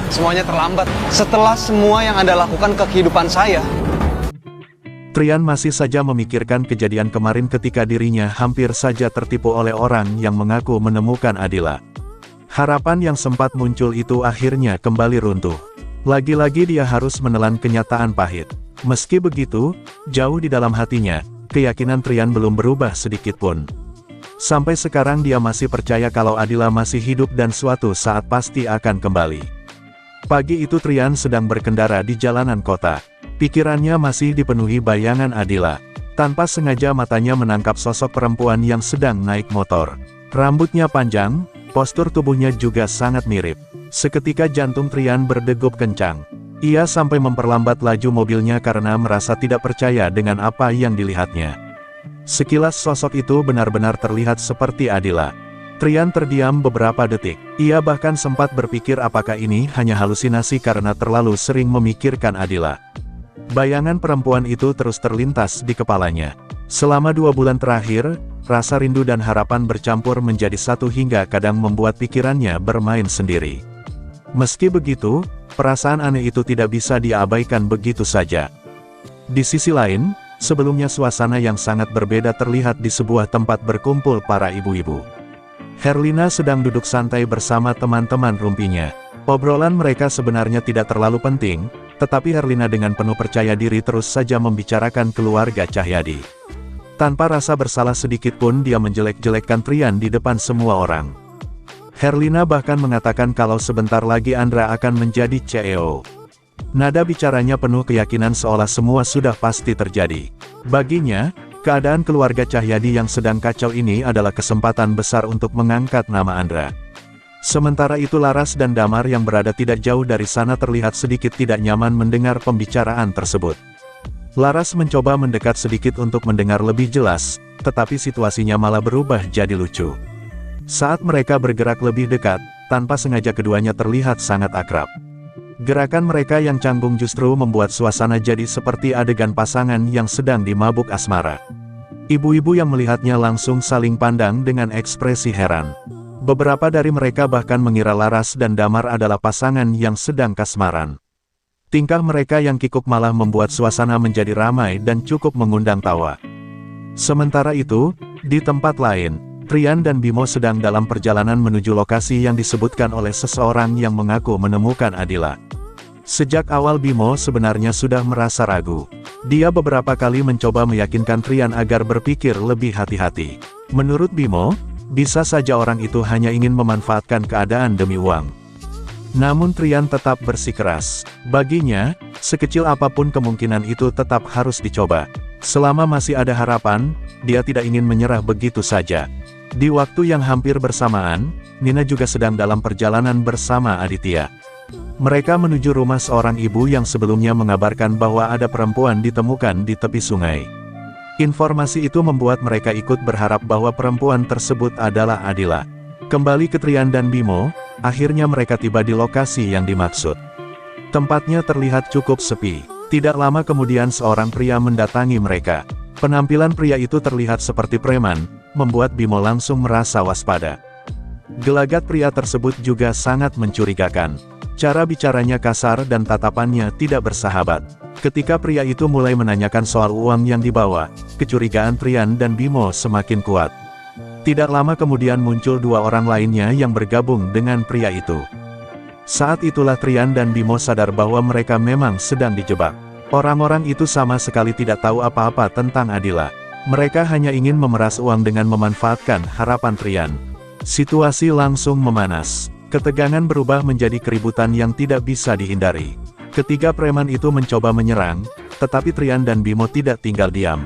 Semuanya terlambat. Setelah semua yang Anda lakukan ke kehidupan saya. Trian masih saja memikirkan kejadian kemarin ketika dirinya hampir saja tertipu oleh orang yang mengaku menemukan Adila. Harapan yang sempat muncul itu akhirnya kembali runtuh. Lagi-lagi dia harus menelan kenyataan pahit. Meski begitu, jauh di dalam hatinya, keyakinan Trian belum berubah sedikit pun. Sampai sekarang dia masih percaya kalau Adila masih hidup dan suatu saat pasti akan kembali. Pagi itu Trian sedang berkendara di jalanan kota. Pikirannya masih dipenuhi bayangan Adila. Tanpa sengaja matanya menangkap sosok perempuan yang sedang naik motor. Rambutnya panjang, postur tubuhnya juga sangat mirip. Seketika jantung Trian berdegup kencang. Ia sampai memperlambat laju mobilnya karena merasa tidak percaya dengan apa yang dilihatnya. Sekilas sosok itu benar-benar terlihat seperti Adila. Trian terdiam beberapa detik. Ia bahkan sempat berpikir apakah ini hanya halusinasi karena terlalu sering memikirkan Adila. Bayangan perempuan itu terus terlintas di kepalanya. Selama 2 bulan terakhir, rasa rindu dan harapan bercampur menjadi satu hingga kadang membuat pikirannya bermain sendiri. Meski begitu, perasaan aneh itu tidak bisa diabaikan begitu saja. Di sisi lain, sebelumnya suasana yang sangat berbeda terlihat di sebuah tempat berkumpul para ibu-ibu. Herlina sedang duduk santai bersama teman-teman rumpinya. Obrolan mereka sebenarnya tidak terlalu penting, tetapi Herlina dengan penuh percaya diri terus saja membicarakan keluarga Cahyadi. Tanpa rasa bersalah sedikit pun dia menjelek-jelekkan Trian di depan semua orang. Herlina bahkan mengatakan kalau sebentar lagi Andra akan menjadi CEO. Nada bicaranya penuh keyakinan seolah semua sudah pasti terjadi. Baginya, keadaan keluarga Cahyadi yang sedang kacau ini adalah kesempatan besar untuk mengangkat nama Andra. Sementara itu Laras dan Damar yang berada tidak jauh dari sana terlihat sedikit tidak nyaman mendengar pembicaraan tersebut. Laras mencoba mendekat sedikit untuk mendengar lebih jelas, tetapi situasinya malah berubah jadi lucu. Saat mereka bergerak lebih dekat, tanpa sengaja keduanya terlihat sangat akrab. Gerakan mereka yang canggung justru membuat suasana jadi seperti adegan pasangan yang sedang dimabuk asmara. Ibu-ibu yang melihatnya langsung saling pandang dengan ekspresi heran. Beberapa dari mereka bahkan mengira Laras dan Damar adalah pasangan yang sedang kasmaran. Tingkah mereka yang kikuk malah membuat suasana menjadi ramai dan cukup mengundang tawa. Sementara itu, di tempat lain, Trian dan Bimo sedang dalam perjalanan menuju lokasi yang disebutkan oleh seseorang yang mengaku menemukan Adila. Sejak awal Bimo sebenarnya sudah merasa ragu. Dia beberapa kali mencoba meyakinkan Trian agar berpikir lebih hati-hati. Menurut Bimo, bisa saja orang itu hanya ingin memanfaatkan keadaan demi uang. Namun Trian tetap bersikeras. Baginya, sekecil apapun kemungkinan itu tetap harus dicoba. Selama masih ada harapan, dia tidak ingin menyerah begitu saja. Di waktu yang hampir bersamaan, Nina juga sedang dalam perjalanan bersama Aditya. Mereka menuju rumah seorang ibu yang sebelumnya mengabarkan bahwa ada perempuan ditemukan di tepi sungai. Informasi itu membuat mereka ikut berharap bahwa perempuan tersebut adalah Adila. Kembali ke Trian dan Bimo, akhirnya mereka tiba di lokasi yang dimaksud. Tempatnya terlihat cukup sepi. Tidak lama kemudian seorang pria mendatangi mereka. Penampilan pria itu terlihat seperti preman, membuat Bimo langsung merasa waspada. Gelagat pria tersebut juga sangat mencurigakan. Cara bicaranya kasar dan tatapannya tidak bersahabat. Ketika pria itu mulai menanyakan soal uang yang dibawa, kecurigaan Trian dan Bimo semakin kuat. Tidak lama kemudian muncul 2 orang lainnya yang bergabung dengan pria itu. Saat itulah Trian dan Bimo sadar bahwa mereka memang sedang dijebak. Orang-orang itu sama sekali tidak tahu apa-apa tentang Adila. Mereka hanya ingin memeras uang dengan memanfaatkan harapan Trian. Situasi langsung memanas. Ketegangan berubah menjadi keributan yang tidak bisa dihindari. Ketiga preman itu mencoba menyerang, tetapi Trian dan Bimo tidak tinggal diam.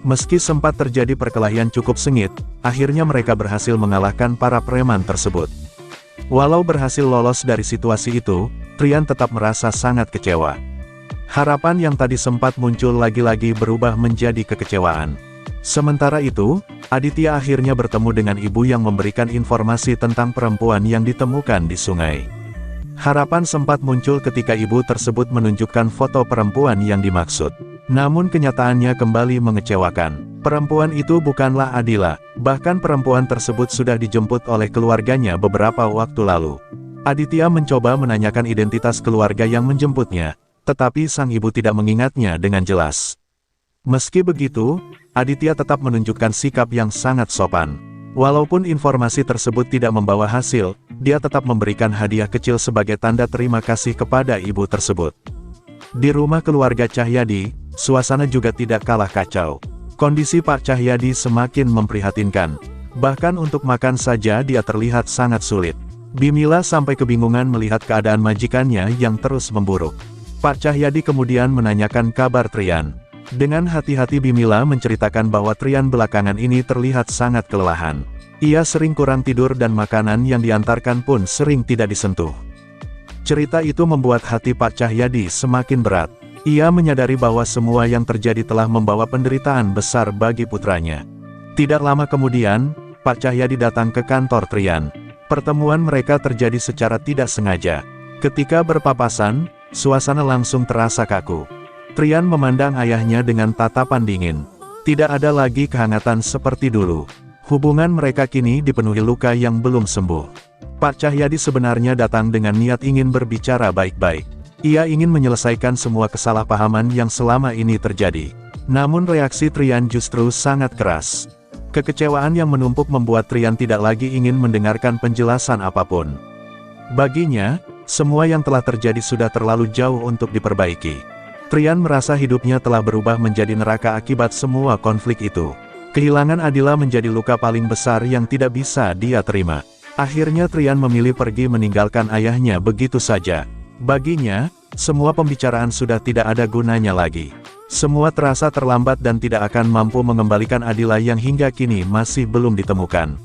Meski sempat terjadi perkelahian cukup sengit, akhirnya mereka berhasil mengalahkan para preman tersebut. Walau berhasil lolos dari situasi itu, Trian tetap merasa sangat kecewa. Harapan yang tadi sempat muncul lagi-lagi berubah menjadi kekecewaan. Sementara itu, Aditya akhirnya bertemu dengan ibu yang memberikan informasi tentang perempuan yang ditemukan di sungai. Harapan sempat muncul ketika ibu tersebut menunjukkan foto perempuan yang dimaksud. Namun kenyataannya kembali mengecewakan. Perempuan itu bukanlah Adila, bahkan perempuan tersebut sudah dijemput oleh keluarganya beberapa waktu lalu. Aditya mencoba menanyakan identitas keluarga yang menjemputnya, tetapi sang ibu tidak mengingatnya dengan jelas. Meski begitu, Aditya tetap menunjukkan sikap yang sangat sopan. Walaupun informasi tersebut tidak membawa hasil, dia tetap memberikan hadiah kecil sebagai tanda terima kasih kepada ibu tersebut. Di rumah keluarga Cahyadi, suasana juga tidak kalah kacau. Kondisi Pak Cahyadi semakin memprihatinkan. Bahkan untuk makan saja dia terlihat sangat sulit. Bimila sampai kebingungan melihat keadaan majikannya yang terus memburuk. Pak Cahyadi kemudian menanyakan kabar Trian. Dengan hati-hati Bimila menceritakan bahwa Trian belakangan ini terlihat sangat kelelahan. Ia sering kurang tidur dan makanan yang diantarkan pun sering tidak disentuh. Cerita itu membuat hati Pak Cahyadi semakin berat. Ia menyadari bahwa semua yang terjadi telah membawa penderitaan besar bagi putranya. Tidak lama kemudian, Pak Cahyadi datang ke kantor Trian. Pertemuan mereka terjadi secara tidak sengaja. Ketika berpapasan, suasana langsung terasa kaku. Trian memandang ayahnya dengan tatapan dingin. Tidak ada lagi kehangatan seperti dulu. Hubungan mereka kini dipenuhi luka yang belum sembuh. Pak Cahyadi sebenarnya datang dengan niat ingin berbicara baik-baik. Ia ingin menyelesaikan semua kesalahpahaman yang selama ini terjadi. Namun reaksi Trian justru sangat keras. Kekecewaan yang menumpuk membuat Trian tidak lagi ingin mendengarkan penjelasan apapun. Baginya, semua yang telah terjadi sudah terlalu jauh untuk diperbaiki. Trian merasa hidupnya telah berubah menjadi neraka akibat semua konflik itu. Kehilangan Adila menjadi luka paling besar yang tidak bisa dia terima. Akhirnya Trian memilih pergi meninggalkan ayahnya begitu saja. Baginya, semua pembicaraan sudah tidak ada gunanya lagi. Semua terasa terlambat dan tidak akan mampu mengembalikan Adila yang hingga kini masih belum ditemukan.